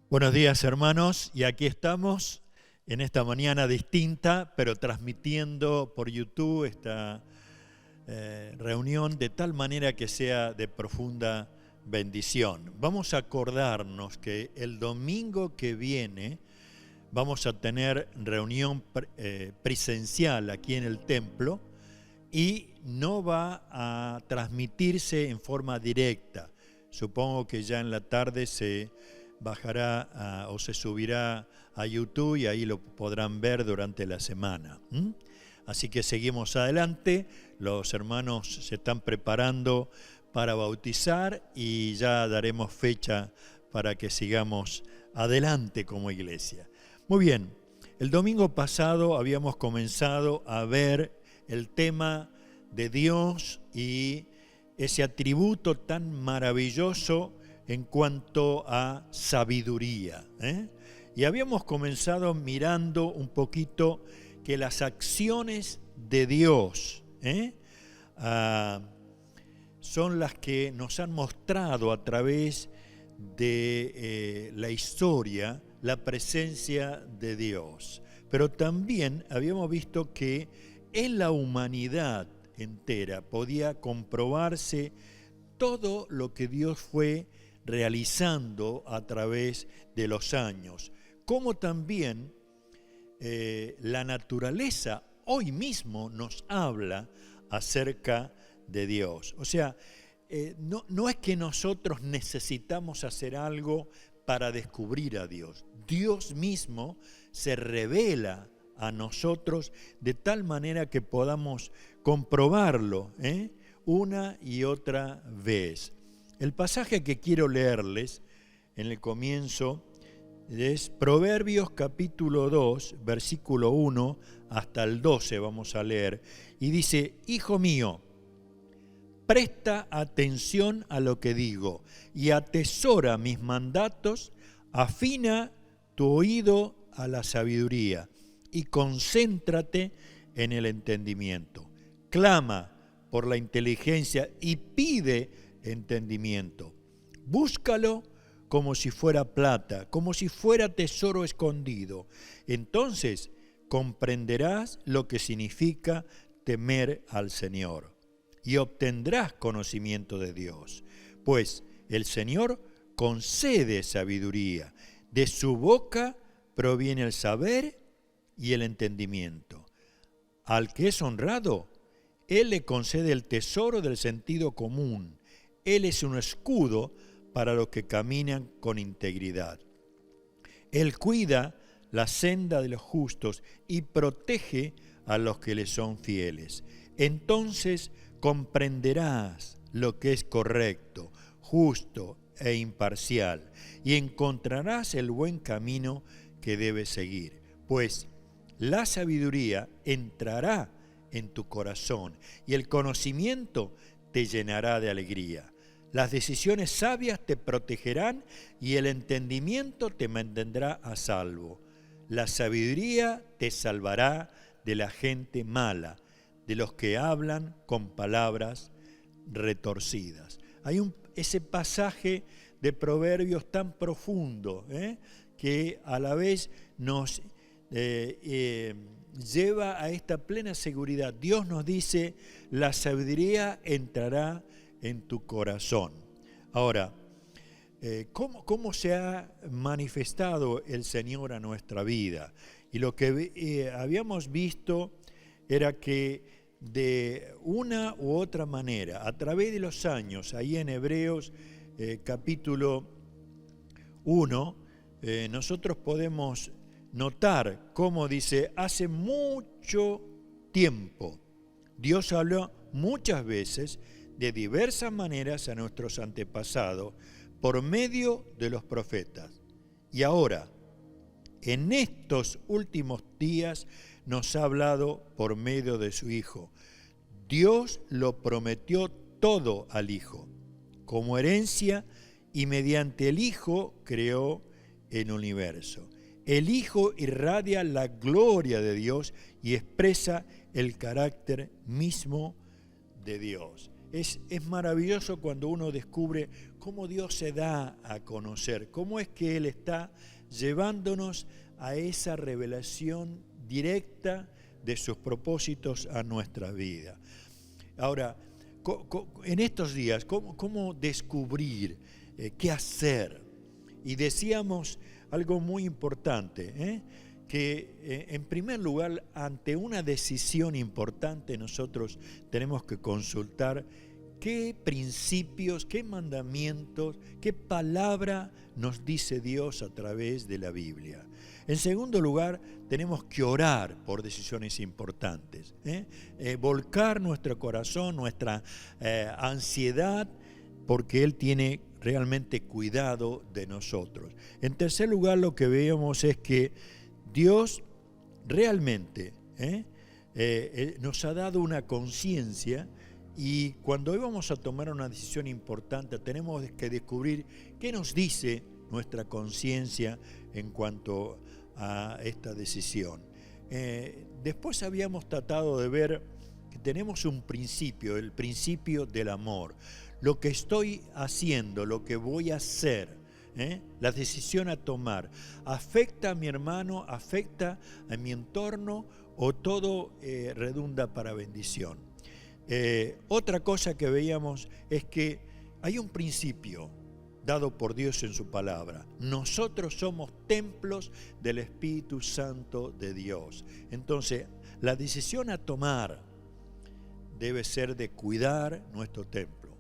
Buenos días, hermanos, y aquí estamos en esta mañana distinta, pero transmitiendo por YouTube esta reunión de tal manera que sea de profunda bendición. Vamos a acordarnos que el domingo que viene vamos a tener reunión presencial aquí en el templo y no va a transmitirse en forma directa. Supongo que ya en la tarde se bajará o se subirá a YouTube y ahí lo podrán ver durante la semana. Así que seguimos adelante, los hermanos se están preparando para bautizar y ya daremos fecha para que sigamos adelante como iglesia. Muy bien, el domingo pasado habíamos comenzado a ver el tema de Dios y ese atributo tan maravilloso en cuanto a sabiduría. Y habíamos comenzado mirando un poquito que las acciones de Dios son las que nos han mostrado a través de la historia la presencia de Dios. Pero también habíamos visto que en la humanidad entera podía comprobarse todo lo que Dios fue realizando a través de los años, como también la naturaleza hoy mismo nos habla acerca de Dios. O sea, no es que nosotros necesitamos hacer algo para descubrir a Dios. Dios mismo se revela a nosotros de tal manera que podamos comprobarlo una y otra vez. El pasaje que quiero leerles en el comienzo es Proverbios capítulo 2, versículo 1 hasta el 12 vamos a leer. Y dice: Hijo mío, presta atención a lo que digo y atesora mis mandatos, afina tu oído a la sabiduría y concéntrate en el entendimiento. Clama por la inteligencia y pide entendimiento. Búscalo como si fuera plata, como si fuera tesoro escondido. Entonces comprenderás lo que significa temer al Señor y obtendrás conocimiento de Dios. Pues el Señor concede sabiduría. De su boca proviene el saber y el entendimiento. Al que es honrado, Él le concede el tesoro del sentido común. Él es un escudo para los que caminan con integridad. Él cuida la senda de los justos y protege a los que le son fieles. Entonces comprenderás lo que es correcto, justo e imparcial, y encontrarás el buen camino que debes seguir. Pues la sabiduría entrará en tu corazón y el conocimiento te llenará de alegría. Las decisiones sabias te protegerán y el entendimiento te mantendrá a salvo. La sabiduría te salvará de la gente mala, de los que hablan con palabras retorcidas. Hay ese pasaje de Proverbios tan profundo que a la vez nos lleva a esta plena seguridad. Dios nos dice: la sabiduría entrará en tu corazón. Ahora, ¿cómo se ha manifestado el Señor a nuestra vida? Y lo que habíamos visto era que de una u otra manera, a través de los años, ahí en Hebreos capítulo 1, nosotros podemos notar cómo dice: hace mucho tiempo Dios habló muchas veces de diversas maneras a nuestros antepasados por medio de los profetas. Y ahora, en estos últimos días, nos ha hablado por medio de su Hijo. Dios lo prometió todo al Hijo como herencia y mediante el Hijo creó el universo. El Hijo irradia la gloria de Dios y expresa el carácter mismo de Dios. es maravilloso cuando uno descubre cómo Dios se da a conocer, cómo es que Él está llevándonos a esa revelación directa de sus propósitos a nuestra vida. Ahora, en estos días, ¿cómo descubrir qué hacer? Y decíamos algo muy importante, que en primer lugar, ante una decisión importante, nosotros tenemos que consultar qué principios, qué mandamientos, qué palabra nos dice Dios a través de la Biblia. En segundo lugar, tenemos que orar por decisiones importantes, volcar nuestro corazón, nuestra ansiedad, porque Él tiene realmente cuidado de nosotros. En tercer lugar, lo que vemos es que Dios realmente nos ha dado una conciencia, y cuando íbamos a tomar una decisión importante tenemos que descubrir qué nos dice nuestra conciencia en cuanto a esta decisión. Después habíamos tratado de ver que tenemos un principio, el principio del amor. Lo que estoy haciendo, lo que voy a hacer, la decisión a tomar, ¿afecta a mi hermano, afecta a mi entorno o todo redunda para bendición? Otra cosa que veíamos es que hay un principio dado por Dios en su palabra. Nosotros somos templos del Espíritu Santo de Dios. Entonces, la decisión a tomar debe ser de cuidar nuestro templo,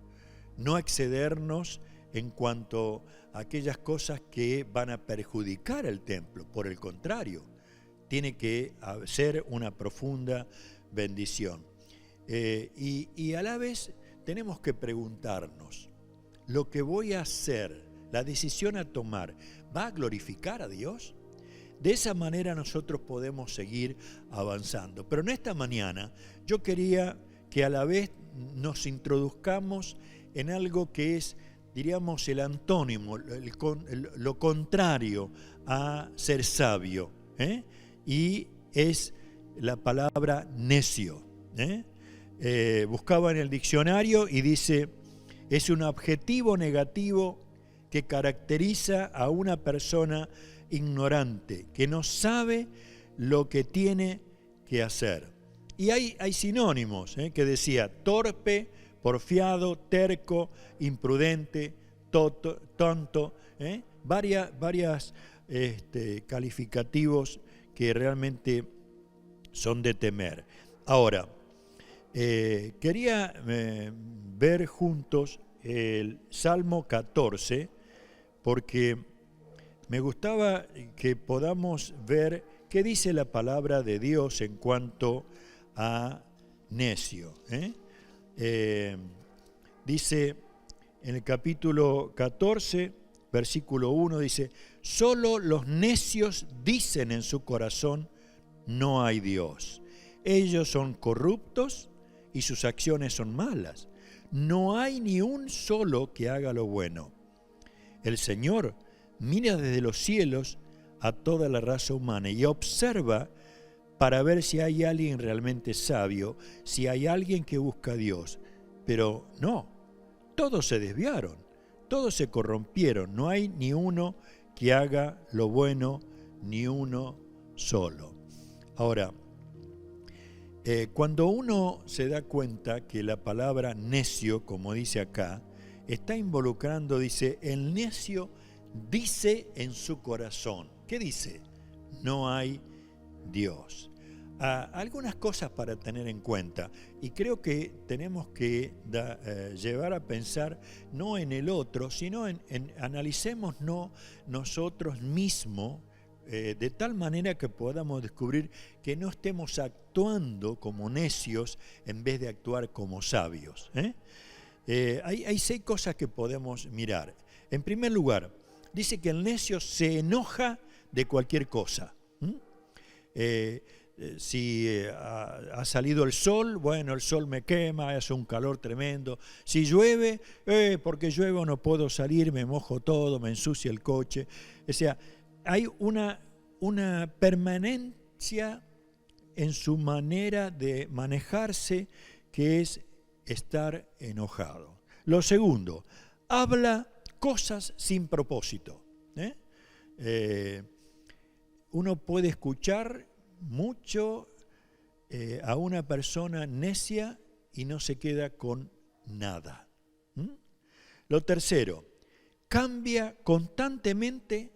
no excedernos en cuanto a aquellas cosas que van a perjudicar el templo. Por el contrario, tiene que ser una profunda bendición. Y a la vez tenemos que preguntarnos, ¿lo que voy a hacer, la decisión a tomar, va a glorificar a Dios? De esa manera nosotros podemos seguir avanzando. Pero en esta mañana yo quería que a la vez nos introduzcamos en algo que es, diríamos, el antónimo, lo contrario a ser sabio, y es la palabra necio. Buscaba en el diccionario y dice, es un adjetivo negativo que caracteriza a una persona ignorante, que no sabe lo que tiene que hacer. Y hay sinónimos, que decía torpe, porfiado, terco, imprudente, tonto, varias calificativos que realmente son de temer. Ahora, quería ver juntos el Salmo 14, porque me gustaba que podamos ver qué dice la palabra de Dios en cuanto a necio. Dice en el capítulo 14, versículo 1, dice, solo los necios dicen en su corazón, no hay Dios. Ellos son corruptos y sus acciones son malas. No hay ni un solo que haga lo bueno. El Señor mira desde los cielos a toda la raza humana y observa para ver si hay alguien realmente sabio, si hay alguien que busca a Dios. Pero no, todos se desviaron, todos se corrompieron, no hay ni uno que haga lo bueno, ni uno solo. Ahora, cuando uno se da cuenta que la palabra necio, como dice acá, está involucrando, dice, el necio dice en su corazón. ¿Qué dice? No hay Dios. Algunas cosas para tener en cuenta, y creo que tenemos que llevar a pensar no en el otro, sino en analicémonos nosotros mismos, de tal manera que podamos descubrir que no estemos actuando como necios en vez de actuar como sabios. Hay 6 cosas que podemos mirar. En primer lugar, dice que el necio se enoja de cualquier cosa. Si ha salido el sol, bueno, el sol me quema, hace un calor tremendo. Si llueve, porque llueve no puedo salir, me mojo todo, me ensucia el coche. O sea, hay una permanencia en su manera de manejarse que es estar enojado. Lo segundo, habla cosas sin propósito. Uno puede escuchar mucho a una persona necia y no se queda con nada. Lo tercero, cambia constantemente,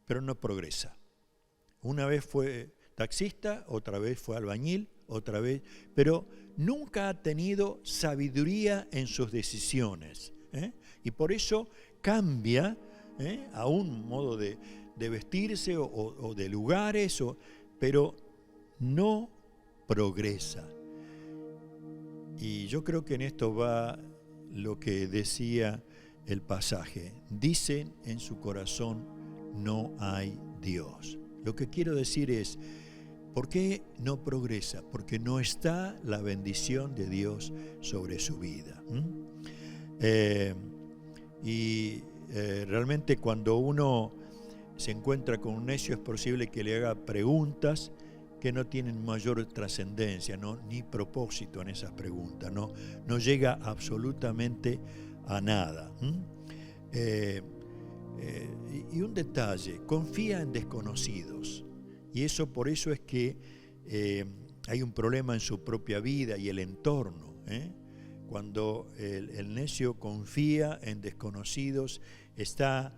pero no progresa. Una vez fue taxista, otra vez fue albañil, otra vez, pero nunca ha tenido sabiduría en sus decisiones. Y por eso cambia a un modo de vestirse o de lugares, pero no progresa. Y yo creo que en esto va lo que decía el pasaje. Dicen en su corazón, no hay Dios. Lo que quiero decir es, ¿por qué no progresa? Porque no está la bendición de Dios sobre su vida. Realmente cuando uno se encuentra con un necio es posible que le haga preguntas que no tienen mayor trascendencia, ni propósito en esas preguntas, no llega absolutamente a nada. Y un detalle, confía en desconocidos, y por eso es que hay un problema en su propia vida y el entorno. Cuando el necio confía en desconocidos, está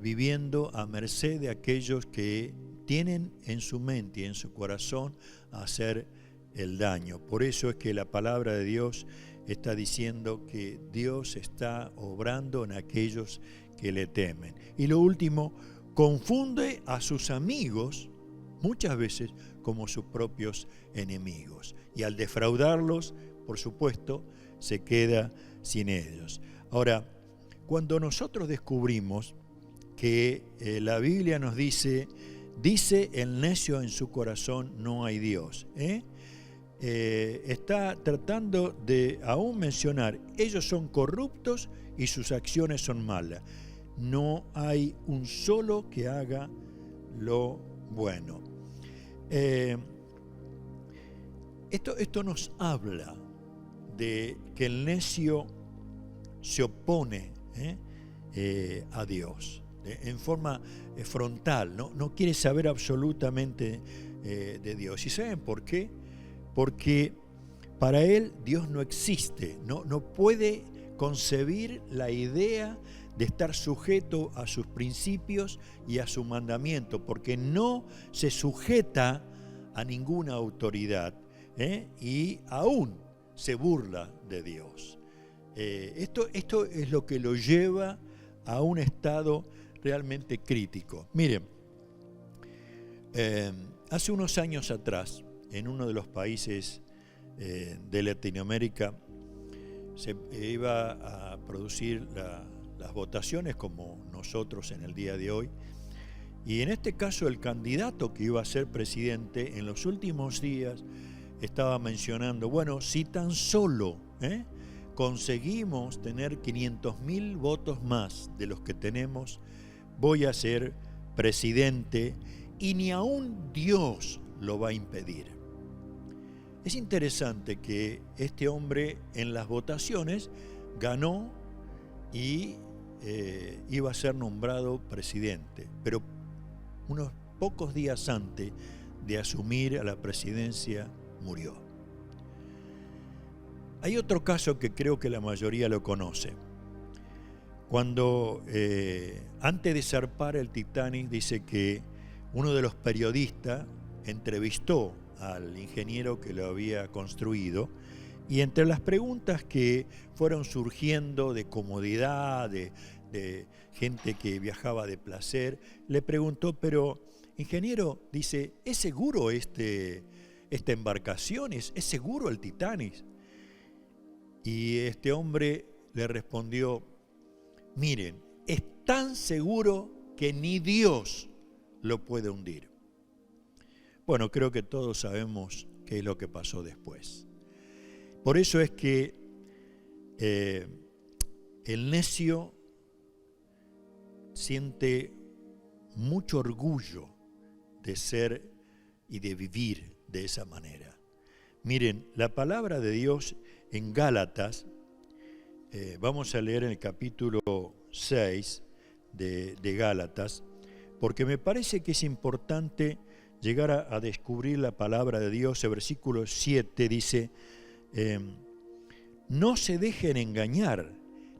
viviendo a merced de aquellos que tienen en su mente y en su corazón hacer el daño. Por eso es que la palabra de Dios está diciendo que Dios está obrando en aquellos que le temen. Y lo último, confunde a sus amigos muchas veces como sus propios enemigos. Y al defraudarlos, por supuesto, se queda sin ellos. Ahora, cuando nosotros descubrimos que la Biblia nos dice el necio en su corazón, no hay Dios, está tratando de aún mencionar, ellos son corruptos y sus acciones son malas. No hay un solo que haga lo bueno. Esto nos habla de que el necio se opone a Dios en forma frontal, no quiere saber absolutamente de Dios. ¿Y saben por qué? Porque para él Dios no existe, no puede concebir la idea de estar sujeto a sus principios y a su mandamiento, porque no se sujeta a ninguna autoridad, y aún se burla de Dios. Esto es lo que lo lleva a un estado realmente crítico. Miren, hace unos años atrás, en uno de los países de Latinoamérica, se iba a producir las votaciones como nosotros en el día de hoy, y en este caso el candidato que iba a ser presidente en los últimos días estaba mencionando, bueno, si tan solo conseguimos tener 500.000 votos más de los que tenemos, voy a ser presidente y ni aún Dios lo va a impedir. Es interesante que este hombre en las votaciones ganó y iba a ser nombrado presidente, pero unos pocos días antes de asumir a la presidencia murió. Hay otro caso que creo que la mayoría lo conoce. Cuando antes de zarpar el Titanic, dice que uno de los periodistas entrevistó al ingeniero que lo había construido, y entre las preguntas que fueron surgiendo de comodidad, de gente que viajaba de placer, le preguntó, pero ingeniero, dice, ¿es seguro esta embarcación? ¿Es seguro el Titanic? Y este hombre le respondió, miren, es tan seguro que ni Dios lo puede hundir. Bueno, creo que todos sabemos qué es lo que pasó después. Por eso es que el necio siente mucho orgullo de ser y de vivir de esa manera. Miren, la palabra de Dios en Gálatas, vamos a leer en el capítulo 6 de Gálatas, porque me parece que es importante llegar a descubrir la palabra de Dios. El versículo 7 dice, no se dejen engañar,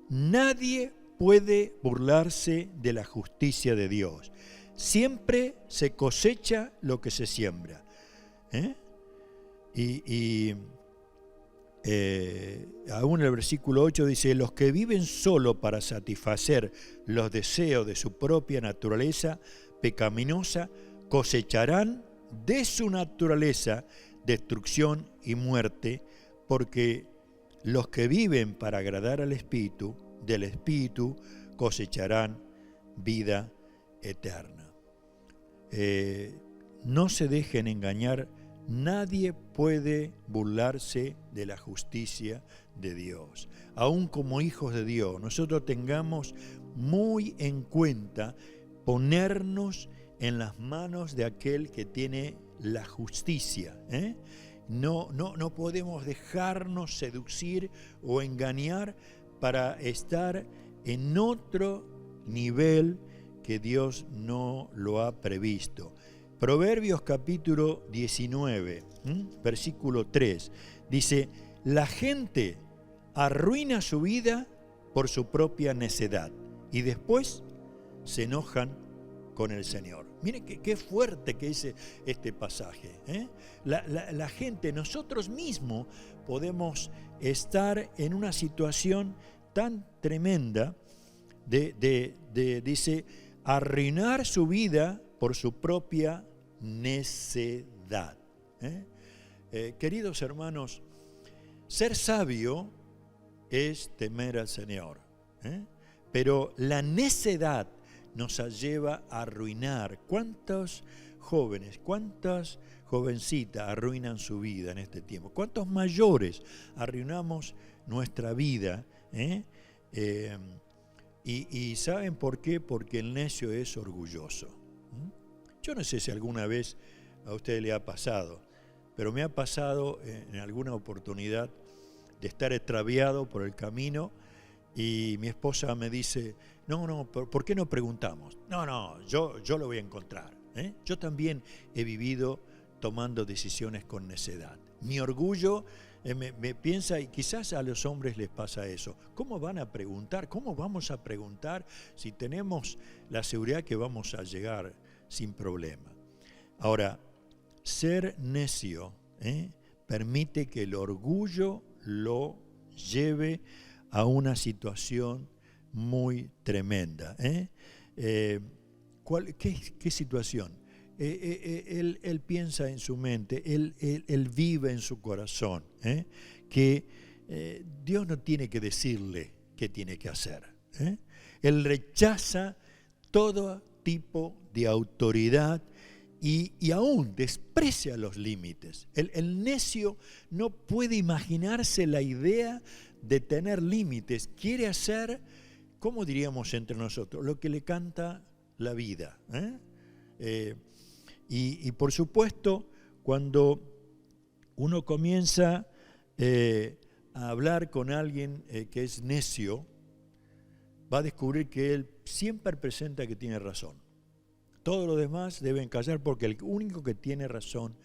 nadie puede burlarse de la justicia de Dios. Siempre se cosecha lo que se siembra. Aún el versículo 8 dice, los que viven solo para satisfacer los deseos de su propia naturaleza pecaminosa cosecharán de su naturaleza destrucción y muerte, porque los que viven para agradar al Espíritu, del Espíritu cosecharán vida eterna. No se dejen engañar, nadie puede burlarse de la justicia de Dios. Aún como hijos de Dios, nosotros tengamos muy en cuenta ponernos en las manos de aquel que tiene la justicia. No podemos dejarnos seducir o engañar para estar en otro nivel que Dios no lo ha previsto. Proverbios capítulo 19, versículo 3, dice, la gente arruina su vida por su propia necedad y después se enojan con el Señor. Miren qué fuerte que es este pasaje. La gente, nosotros mismos podemos estar en una situación tan tremenda dice, arruinar su vida por su propia necedad. Queridos hermanos, ser sabio es temer al Señor, pero la necedad nos lleva a arruinar. ¿Cuántos jóvenes, cuántas jovencitas arruinan su vida en este tiempo? ¿Cuántos mayores arruinamos nuestra vida? Y ¿saben por qué? Porque el necio es orgulloso. Yo no sé si alguna vez a usted le ha pasado, pero me ha pasado en alguna oportunidad de estar extraviado por el camino y mi esposa me dice, no, ¿por qué no preguntamos? No, yo lo voy a encontrar. Yo también he vivido tomando decisiones con necedad. Mi orgullo me piensa, y quizás a los hombres les pasa eso, ¿cómo van a preguntar? ¿Cómo vamos a preguntar si tenemos la seguridad que vamos a llegar sin problema? Ahora, ser necio permite que el orgullo lo lleve a una situación muy tremenda. ¿Qué situación? Él piensa en su mente, él vive en su corazón, que Dios no tiene que decirle qué tiene que hacer. Él rechaza todo tipo de autoridad y aún desprecia los límites. El necio no puede imaginarse la idea de tener límites. Quiere hacer, ¿cómo diríamos entre nosotros? Lo que le canta la vida. Y por supuesto, cuando uno comienza a hablar con alguien que es necio, va a descubrir que él siempre presenta que tiene razón. Todos los demás deben callar porque el único que tiene razón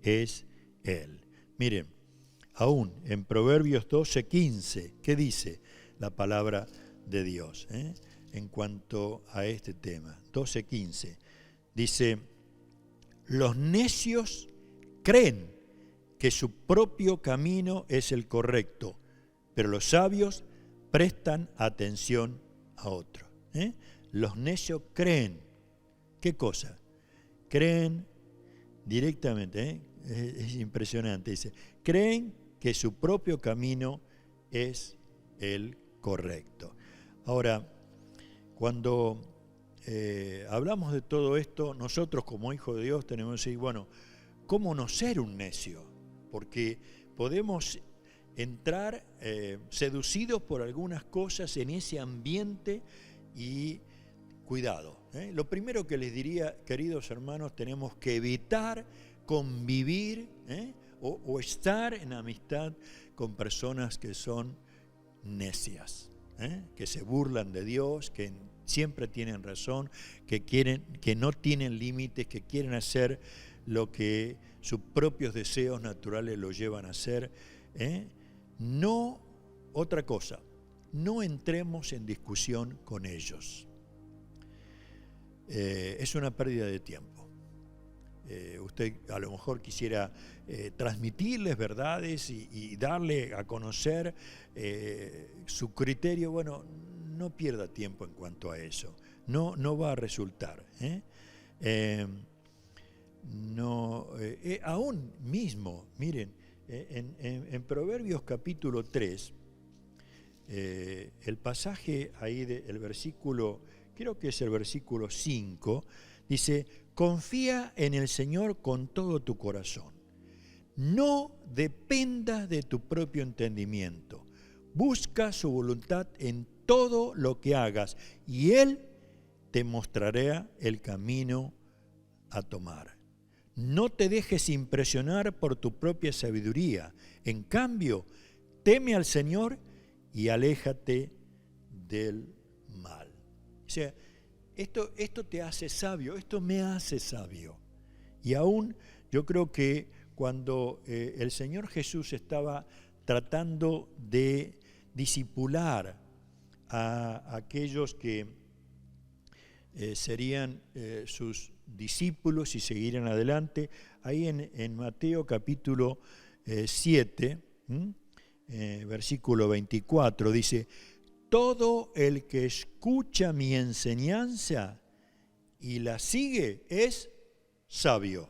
es él. Miren, aún en Proverbios 12:15, ¿qué dice la palabra de Dios en cuanto a este tema? 12:15, dice, los necios creen que su propio camino es el correcto, pero los sabios prestan atención a otro. Los necios creen. ¿Qué cosa? Creen directamente, es impresionante, dice, creen que su propio camino es el correcto. Ahora, cuando hablamos de todo esto, nosotros como hijos de Dios tenemos que decir, bueno, ¿cómo no ser un necio? Porque podemos entrar seducidos por algunas cosas en ese ambiente y cuidado. Lo primero que les diría, queridos hermanos, tenemos que evitar convivir o estar en amistad con personas que son necias, que se burlan de Dios, que siempre tienen razón, que no tienen límites, que quieren hacer lo que sus propios deseos naturales los llevan a hacer. No, otra cosa, no entremos en discusión con ellos. Es una pérdida de tiempo. Usted a lo mejor quisiera transmitirles verdades y darle a conocer su criterio. Bueno, no pierda tiempo en cuanto a eso. No va a resultar. Aún mismo, miren, en Proverbios capítulo 3, el pasaje ahí del versículo, creo que es el versículo 5, dice: confía en el Señor con todo tu corazón. No dependas de tu propio entendimiento. Busca su voluntad en todo lo que hagas y Él te mostrará el camino a tomar. No te dejes impresionar por tu propia sabiduría. En cambio, teme al Señor y aléjate del mal. O sea, esto te hace sabio, esto me hace sabio. Y aún yo creo que cuando el Señor Jesús estaba tratando de discipular a aquellos que serían sus discípulos y seguirían adelante, ahí en Mateo capítulo 7, versículo 24, dice: todo el que escucha mi enseñanza y la sigue es sabio,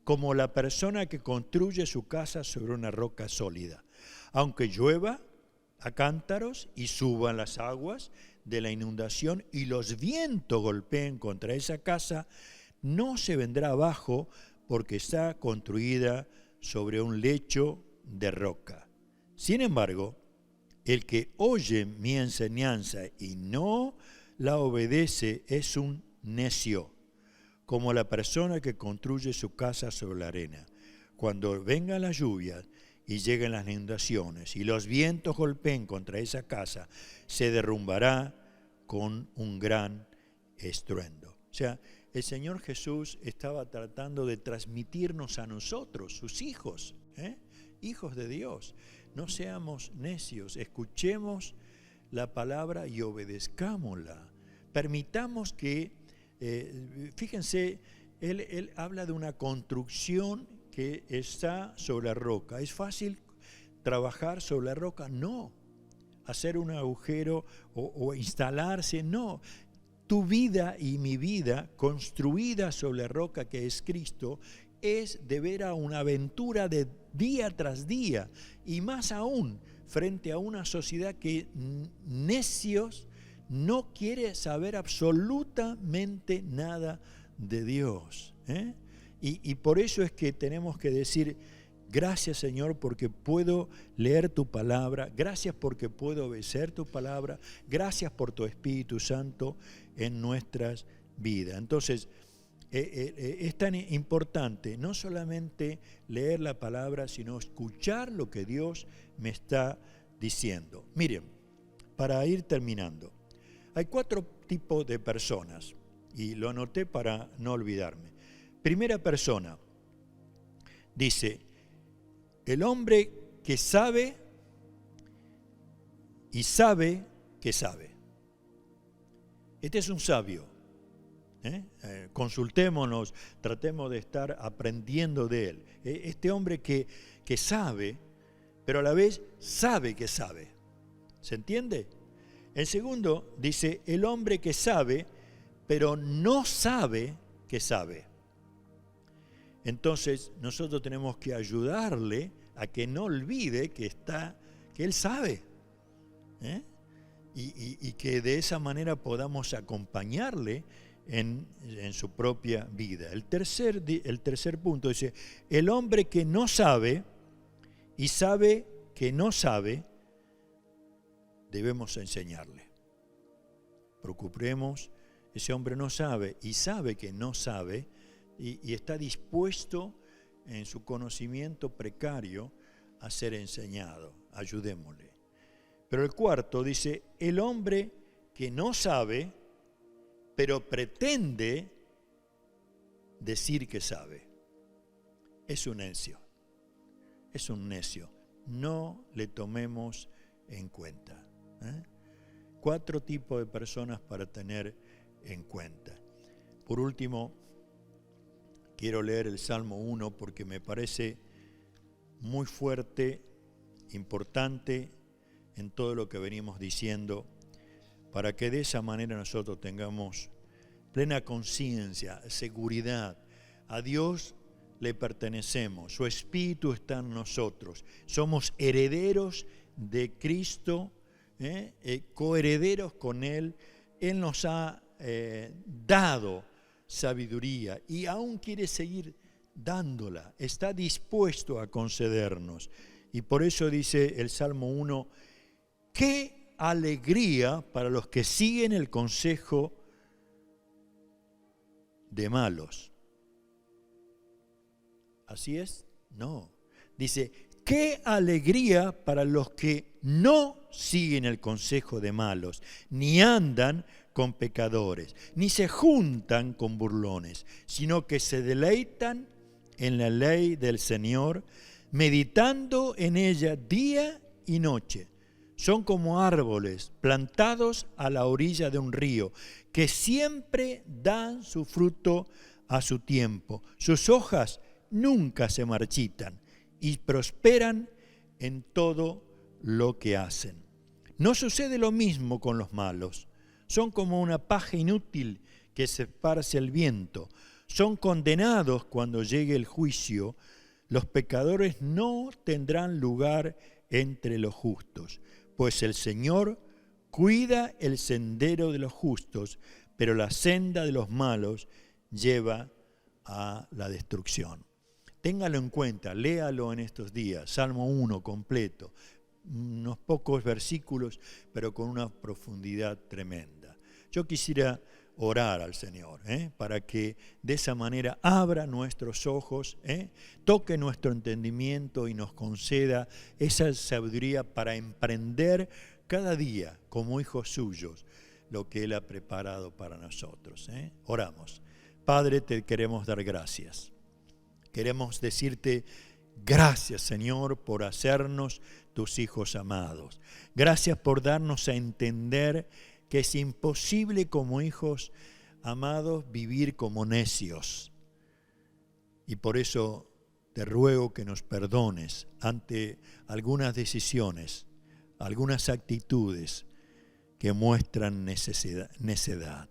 como la persona que construye su casa sobre una roca sólida. Aunque llueva a cántaros y suban las aguas de la inundación y los vientos golpeen contra esa casa, no se vendrá abajo porque está construida sobre un lecho de roca. Sin embargo, el que oye mi enseñanza y no la obedece es un necio, como la persona que construye su casa sobre la arena. Cuando vengan las lluvias y lleguen las inundaciones y los vientos golpeen contra esa casa, se derrumbará con un gran estruendo. O sea, el Señor Jesús estaba tratando de transmitirnos a nosotros, sus hijos, hijos de Dios. No seamos necios, escuchemos la palabra y obedezcámosla. Permitamos que, fíjense, él habla de una construcción que está sobre la roca. ¿Es fácil trabajar sobre la roca? No. Hacer un agujero o instalarse, no. Tu vida y mi vida, construida sobre la roca que es Cristo, es de veras una aventura de día tras día, y más aún frente a una sociedad que necios no quiere saber absolutamente nada de Dios. Y por eso es que tenemos que decir: gracias, Señor, porque puedo leer tu palabra, gracias porque puedo obedecer tu palabra, gracias por tu Espíritu Santo en nuestras vidas. Entonces, es tan importante no solamente leer la palabra, sino escuchar lo que Dios me está diciendo. Miren, para ir terminando, hay 4 tipos de personas, y lo anoté para no olvidarme. Primera persona, dice: el hombre que sabe y sabe que sabe. Este es un sabio. Consultémonos, tratemos de estar aprendiendo de él. Este hombre que sabe, pero a la vez sabe que sabe. ¿Se entiende? El segundo dice: el hombre que sabe, pero no sabe que sabe. Entonces nosotros tenemos que ayudarle a que no olvide que él sabe, y que de esa manera podamos acompañarle en su propia vida. El tercer punto dice: el hombre que no sabe y sabe que no sabe, debemos enseñarle. Procuremos, ese hombre no sabe y sabe que no sabe, y está dispuesto en su conocimiento precario a ser enseñado. Ayudémosle. Pero el cuarto dice, el hombre que no sabe, pero pretende decir que sabe, es un necio. Es un necio. No le tomemos en cuenta. 4 tipos de personas para tener en cuenta. Por último, quiero leer el Salmo 1 porque me parece muy fuerte, importante en todo lo que venimos diciendo, para que de esa manera nosotros tengamos plena conciencia, seguridad. A Dios le pertenecemos, su Espíritu está en nosotros, somos herederos de Cristo, coherederos con Él. Él nos ha dado sabiduría y aún quiere seguir dándola, está dispuesto a concedernos. Y por eso dice el Salmo 1, qué alegría para los que siguen el consejo de malos. ¿Así es? No. Dice, qué alegría para los que no siguen el consejo de malos, ni andan con pecadores, ni se juntan con burlones, sino que se deleitan en la ley del Señor, meditando en ella día y noche. Son como árboles plantados a la orilla de un río, que siempre dan su fruto a su tiempo. Sus hojas nunca se marchitan y prosperan en todo lo que hacen. No sucede lo mismo con los malos. Son como una paja inútil que se esparce al viento. Son condenados cuando llegue el juicio. Los pecadores no tendrán lugar entre los justos, pues el Señor cuida el sendero de los justos, pero la senda de los malos lleva a la destrucción. Téngalo en cuenta, léalo en estos días, Salmo 1 completo, unos pocos versículos, pero con una profundidad tremenda. Yo quisiera orar al Señor, para que de esa manera abra nuestros ojos, toque nuestro entendimiento y nos conceda esa sabiduría para emprender cada día como hijos suyos lo que Él ha preparado para nosotros. Oramos. Padre, te queremos dar gracias. Queremos decirte gracias, Señor, por hacernos tus hijos amados. Gracias por darnos a entender que es imposible como hijos amados vivir como necios. Y por eso te ruego que nos perdones ante algunas decisiones, algunas actitudes que muestran necedad.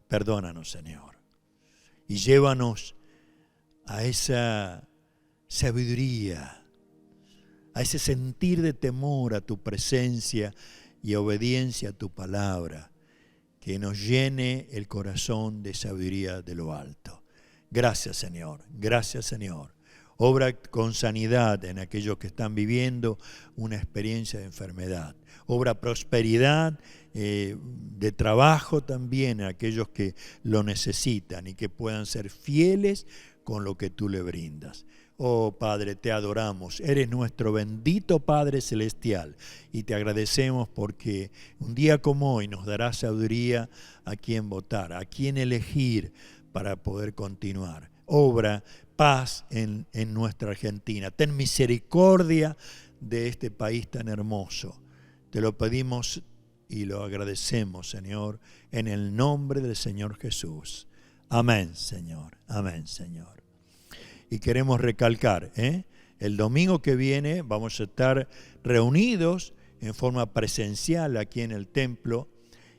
Perdónanos, Señor, y llévanos a esa sabiduría, a ese sentir de temor a tu presencia y obediencia a tu palabra, que nos llene el corazón de sabiduría de lo alto. Gracias, Señor. Gracias, Señor. Obra con sanidad en aquellos que están viviendo una experiencia de enfermedad. Obra prosperidad de trabajo también en aquellos que lo necesitan y que puedan ser fieles con lo que tú le brindas. Oh Padre, te adoramos, eres nuestro bendito Padre Celestial y te agradecemos porque un día como hoy nos darás sabiduría a quién votar, a quién elegir para poder continuar. Obra paz en nuestra Argentina, ten misericordia de este país tan hermoso. Te lo pedimos y lo agradecemos, Señor, en el nombre del Señor Jesús. Amén, Señor. Amén, Señor. Y queremos recalcar, el domingo que viene vamos a estar reunidos en forma presencial aquí en el templo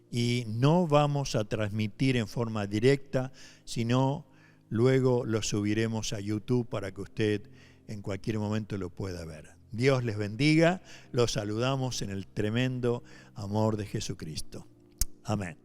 y no vamos a transmitir en forma directa, sino luego lo subiremos a YouTube para que usted en cualquier momento lo pueda ver. Dios les bendiga, los saludamos en el tremendo amor de Jesucristo. Amén.